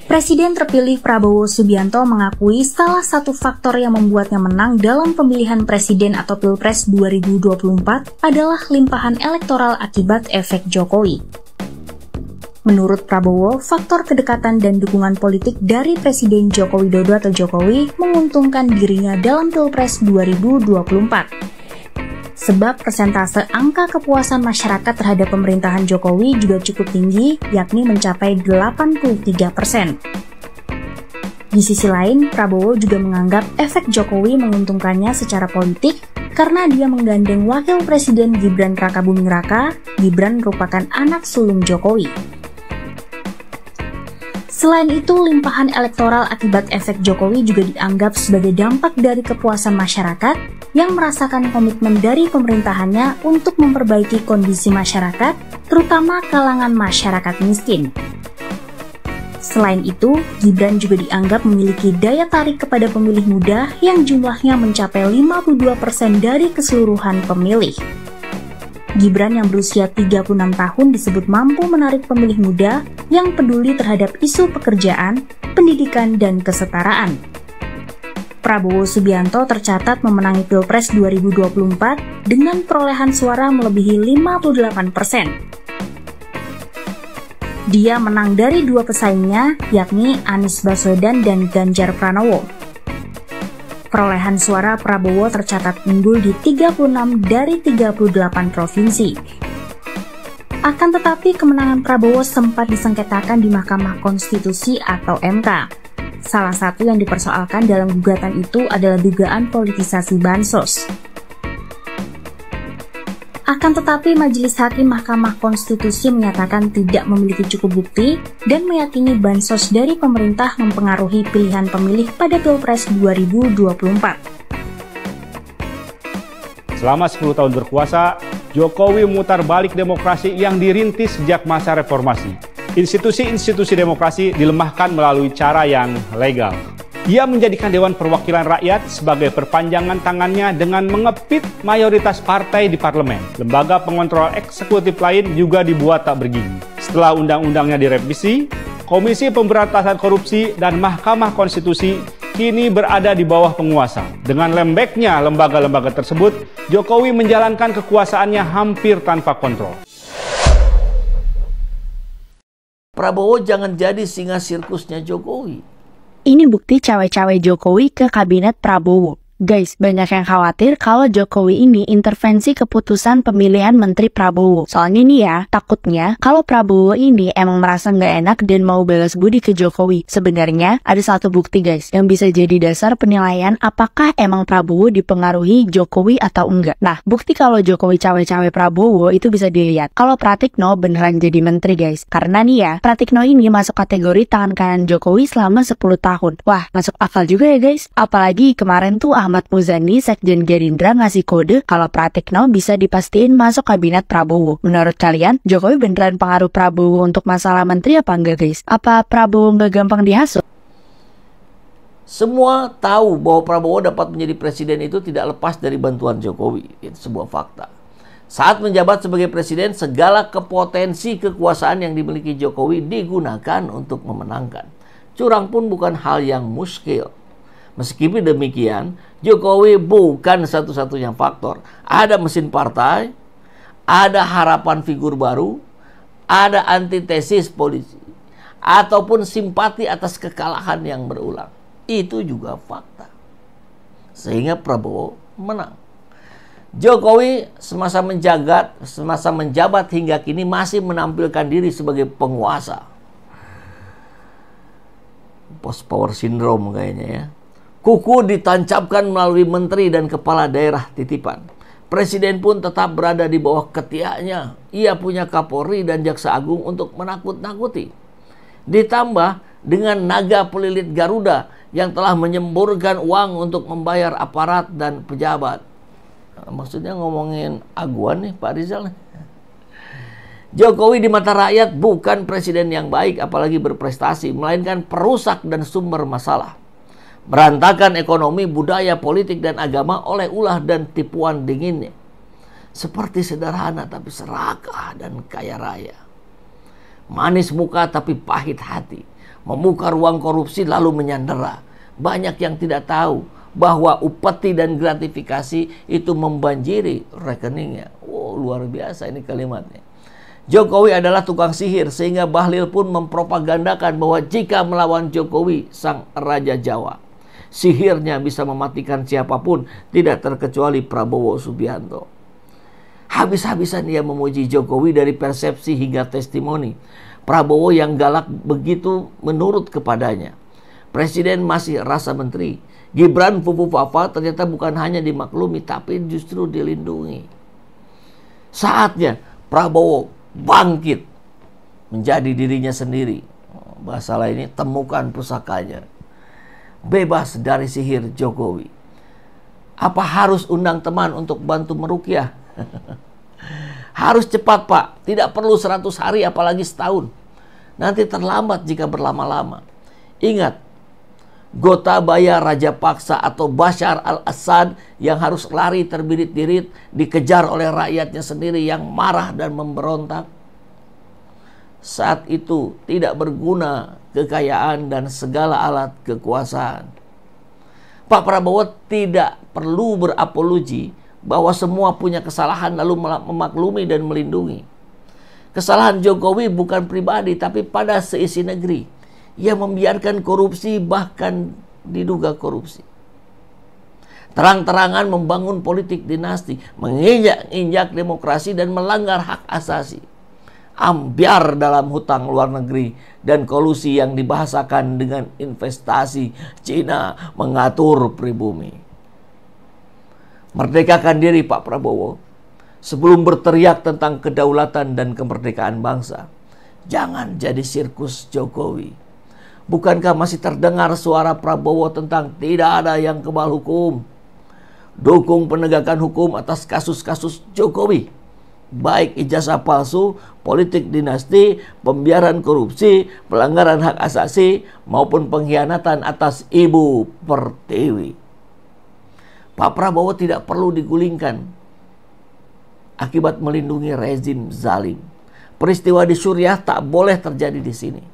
Presiden terpilih Prabowo Subianto mengakui salah satu faktor yang membuatnya menang dalam pemilihan presiden atau Pilpres 2024 adalah limpahan elektoral akibat efek Jokowi. Menurut Prabowo, faktor kedekatan dan dukungan politik dari Presiden Joko Widodo atau Jokowi menguntungkan dirinya dalam Pilpres 2024. Sebab persentase angka kepuasan masyarakat terhadap pemerintahan Jokowi juga cukup tinggi, yakni mencapai 83%. Di sisi lain, Prabowo juga menganggap efek Jokowi menguntungkannya secara politik karena dia menggandeng Wakil Presiden Gibran Rakabuming Raka. Gibran merupakan anak sulung Jokowi. Selain itu, limpahan elektoral akibat efek Jokowi juga dianggap sebagai dampak dari kepuasan masyarakat yang merasakan komitmen dari pemerintahannya untuk memperbaiki kondisi masyarakat, terutama kalangan masyarakat miskin. Selain itu, Gibran juga dianggap memiliki daya tarik kepada pemilih muda yang jumlahnya mencapai 52% dari keseluruhan pemilih. Gibran yang berusia 36 tahun disebut mampu menarik pemilih muda yang peduli terhadap isu pekerjaan, pendidikan, dan kesetaraan. Prabowo Subianto tercatat memenangi Pilpres 2024 dengan perolehan suara melebihi 58%. Dia menang dari dua pesaingnya, yakni Anies Baswedan dan Ganjar Pranowo. Perolehan suara Prabowo tercatat unggul di 36 dari 38 provinsi. Akan tetapi kemenangan Prabowo sempat disengketakan di Mahkamah Konstitusi atau MK. Salah satu yang dipersoalkan dalam gugatan itu adalah dugaan politisasi bansos. Akan tetapi Majelis Hakim Mahkamah Konstitusi menyatakan tidak memiliki cukup bukti dan meyakini bansos dari pemerintah mempengaruhi pilihan pemilih pada Pilpres 2024. Selama 10 tahun berkuasa, Jokowi memutar balik demokrasi yang dirintis sejak masa reformasi. Institusi-institusi demokrasi dilemahkan melalui cara yang legal. Ia menjadikan Dewan Perwakilan Rakyat sebagai perpanjangan tangannya dengan mengepit mayoritas partai di parlemen. Lembaga pengontrol eksekutif lain juga dibuat tak bergigi. Setelah undang-undangnya direvisi, Komisi Pemberantasan Korupsi dan Mahkamah Konstitusi kini berada di bawah penguasa. Dengan lembeknya lembaga-lembaga tersebut, Jokowi menjalankan kekuasaannya hampir tanpa kontrol. Prabowo jangan jadi singa sirkusnya Jokowi. Ini bukti cawe-cawe Jokowi ke kabinet Prabowo. Guys, banyak yang khawatir kalau Jokowi ini intervensi keputusan pemilihan Menteri Prabowo. Soalnya nih ya, takutnya kalau Prabowo ini emang merasa nggak enak dan mau balas budi ke Jokowi. Sebenarnya ada satu bukti guys, yang bisa jadi dasar penilaian apakah emang Prabowo dipengaruhi Jokowi atau enggak. Nah, bukti kalau Jokowi cawe-cawe Prabowo itu bisa dilihat kalau Pratikno beneran jadi menteri guys. Karena nih ya, Pratikno ini masuk kategori tangan kanan Jokowi selama 10 tahun. Wah, masuk akal juga ya guys. Apalagi kemarin tuh Ahmad Muzani, Sekjen Gerindra ngasih kode kalau Pratikno bisa dipastiin masuk kabinet Prabowo. Menurut kalian, Jokowi beneran pengaruh Prabowo untuk masalah menteri apa enggak guys? Apa Prabowo nggak gampang dihasut? Semua tahu bahwa Prabowo dapat menjadi presiden itu tidak lepas dari bantuan Jokowi. Itu sebuah fakta. Saat menjabat sebagai presiden, segala kepotensi kekuasaan yang dimiliki Jokowi digunakan untuk memenangkan. Curang pun bukan hal yang muskil. Meskipun demikian, Jokowi bukan satu-satunya faktor. Ada mesin partai, ada harapan figur baru, ada antitesis polisi, ataupun simpati atas kekalahan yang berulang. Itu juga fakta. Sehingga Prabowo menang. Jokowi semasa menjabat hingga kini masih menampilkan diri sebagai penguasa. Post power syndrome kayaknya ya. Kuku ditancapkan melalui menteri dan kepala daerah titipan. Presiden pun tetap berada di bawah ketiaknya. Ia punya Kapolri dan Jaksa Agung untuk menakut-nakuti. Ditambah dengan naga pelilit Garuda yang telah menyemburkan uang untuk membayar aparat dan pejabat. Maksudnya ngomongin aguan nih Pak Rizal. Jokowi di mata rakyat bukan presiden yang baik apalagi berprestasi, melainkan perusak dan sumber masalah. Berantakan ekonomi, budaya, politik, dan agama oleh ulah dan tipuan dinginnya. Seperti sederhana tapi serakah dan kaya raya. Manis muka tapi pahit hati. membuka ruang korupsi lalu menyandera. Banyak yang tidak tahu bahwa upeti dan gratifikasi itu membanjiri rekeningnya. Oh, luar biasa ini kalimatnya. Jokowi adalah tukang sihir, sehingga Bahlil pun mempropagandakan bahwa jika melawan Jokowi, sang Raja Jawa, sihirnya bisa mematikan siapapun, tidak terkecuali Prabowo Subianto. Habis-habisan ia memuji Jokowi dari persepsi hingga testimoni. Prabowo yang galak begitu menurut kepadanya. Presiden masih rasa menteri. Gibran Fufu Fafa ternyata bukan hanya dimaklumi, tapi justru dilindungi. Saatnya Prabowo bangkit menjadi dirinya sendiri. Bahasa lainnya, temukan pusakanya. Bebas dari sihir Jokowi. Apa harus undang teman untuk bantu meruqyah? Harus cepat, Pak. Tidak perlu 100 hari apalagi setahun. Nanti terlambat jika berlama-lama. Ingat, Gotabaya Raja Paksa atau Bashar al-Assad yang harus lari terbirit-birit dikejar oleh rakyatnya sendiri yang marah dan memberontak. Saat itu tidak berguna kekayaan dan segala alat kekuasaan. Pak Prabowo tidak perlu berapologi bahwa semua punya kesalahan lalu memaklumi dan melindungi. Kesalahan Jokowi bukan pribadi tapi pada seisi negeri. Ia membiarkan korupsi, bahkan diduga korupsi. Terang-terangan membangun politik dinasti, menginjak-injak demokrasi dan melanggar hak asasi. Ambyar dalam hutang luar negeri dan kolusi yang dibahasakan dengan investasi Cina mengatur pribumi. Merdekakan diri Pak Prabowo sebelum berteriak tentang kedaulatan dan kemerdekaan bangsa. Jangan jadi sirkus Jokowi. Bukankah masih terdengar suara Prabowo tentang tidak ada yang kebal hukum? Dukung penegakan hukum atas kasus-kasus Jokowi. Baik ijazah palsu, politik dinasti, pembiaran korupsi, pelanggaran hak asasi, maupun pengkhianatan atas Ibu Pertiwi. Pak Prabowo tidak perlu digulingkan akibat melindungi rezim zalim. Peristiwa di Suriah tak boleh terjadi di sini.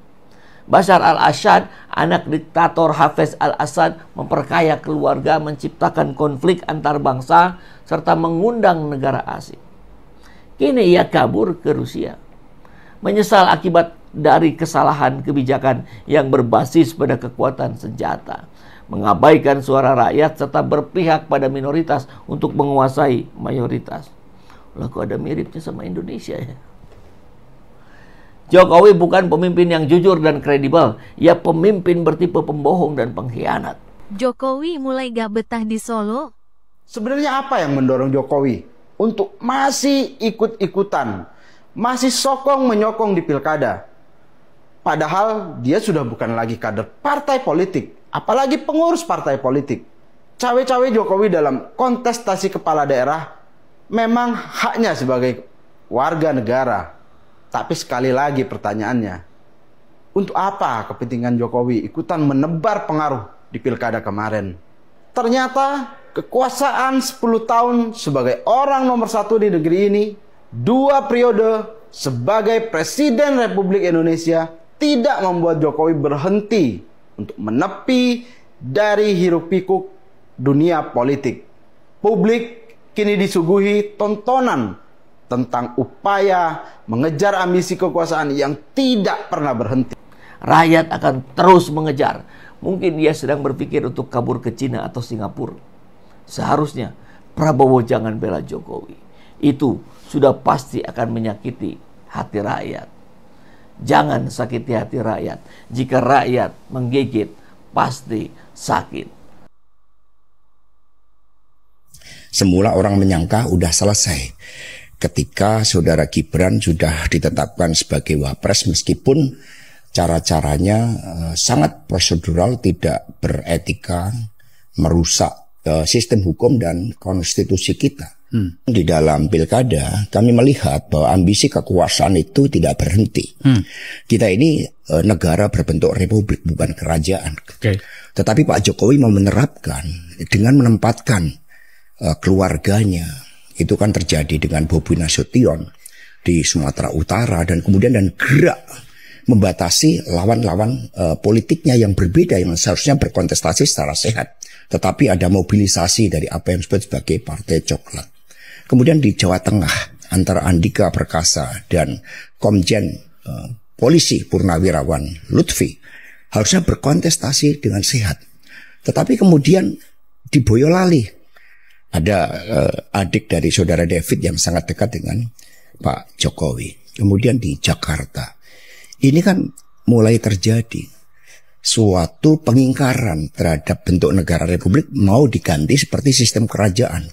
Bashar al-Assad, anak diktator Hafez al-Assad, memperkaya keluarga, menciptakan konflik antar bangsa, serta mengundang negara asing. Kini ia kabur ke Rusia. Menyesal akibat dari kesalahan kebijakan yang berbasis pada kekuatan senjata. Mengabaikan suara rakyat serta berpihak pada minoritas untuk menguasai mayoritas. Lah, kok ada miripnya sama Indonesia ya? Jokowi bukan pemimpin yang jujur dan kredibel. Ia pemimpin bertipe pembohong dan pengkhianat. Jokowi mulai gak betah di Solo? Sebenarnya apa yang mendorong Jokowi untuk masih ikut-ikutan, masih sokong menyokong di pilkada? Padahal dia sudah bukan lagi kader partai politik, apalagi pengurus partai politik. Cawe-cawe Jokowi dalam kontestasi kepala daerah memang haknya sebagai warga negara. Tapi sekali lagi pertanyaannya, untuk apa kepentingan Jokowi ikutan menebar pengaruh di pilkada kemarin? Ternyata kekuasaan 10 tahun sebagai orang nomor 1 di negeri ini, 2 periode sebagai Presiden Republik Indonesia tidak membuat Jokowi berhenti untuk menepi dari hiruk-pikuk dunia politik. Publik kini disuguhi tontonan tentang upaya mengejar ambisi kekuasaan yang tidak pernah berhenti. Rakyat akan terus mengejar. Mungkin dia sedang berpikir untuk kabur ke Cina atau Singapura. Seharusnya Prabowo jangan bela Jokowi. Itu sudah pasti akan menyakiti hati rakyat. Jangan sakiti hati rakyat. Jika rakyat menggigit, pasti sakit. Semula orang menyangka udah selesai ketika saudara Gibran sudah ditetapkan sebagai wapres, meskipun cara-caranya sangat prosedural, tidak beretika, merusak sistem hukum dan konstitusi kita. Di dalam pilkada kami melihat bahwa ambisi kekuasaan itu tidak berhenti. Kita ini negara berbentuk republik, bukan kerajaan. Tetapi Pak Jokowi mau menerapkan dengan menempatkan keluarganya. Itu kan terjadi dengan Bobi Nasution di Sumatera Utara, dan kemudian gerak membatasi lawan-lawan politiknya yang berbeda yang seharusnya berkontestasi secara sehat. Tetapi ada mobilisasi dari apa yang disebut sebagai Partai Coklat. Kemudian di Jawa Tengah antara Andika Perkasa dan Komjen Polisi Purnawirawan Lutfi harusnya berkontestasi dengan sehat. Tetapi kemudian di Boyolali ada adik dari saudara David yang sangat dekat dengan Pak Jokowi. Kemudian di Jakarta ini kan mulai terjadi suatu pengingkaran terhadap bentuk negara republik, mau diganti seperti sistem kerajaan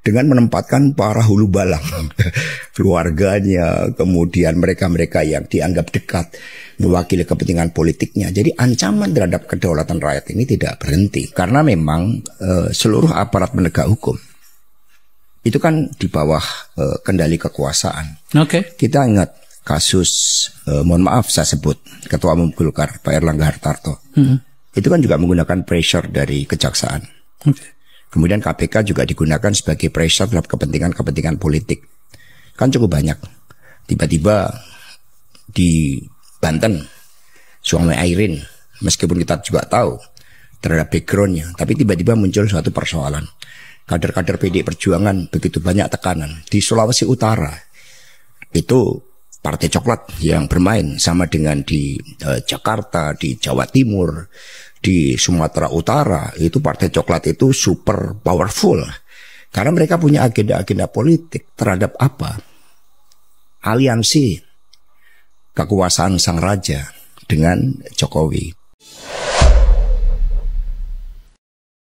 dengan menempatkan para hulu balang keluarganya, kemudian mereka-mereka yang dianggap dekat mewakili kepentingan politiknya. Jadi ancaman terhadap kedaulatan rakyat ini tidak berhenti karena memang seluruh aparat penegak hukum itu kan di bawah kendali kekuasaan. Kita ingat kasus, mohon maaf saya sebut, Ketua Umum Golkar Pak Erlangga Hartarto. Itu kan juga menggunakan pressure dari kejaksaan. Kemudian KPK juga digunakan sebagai pressure terhadap kepentingan-kepentingan politik. Kan cukup banyak. Tiba-tiba di Banten, Suami Airin, meskipun kita juga tahu terhadap backgroundnya, tapi tiba-tiba muncul suatu persoalan. Kader-kader PDI Perjuangan begitu banyak tekanan. Di Sulawesi Utara, itu Partai Coklat yang bermain, sama dengan di Jakarta, di Jawa Timur, di Sumatera Utara, itu Partai Coklat itu super powerful. Karena mereka punya agenda-agenda politik terhadap apa? Aliansi kekuasaan sang raja dengan Jokowi.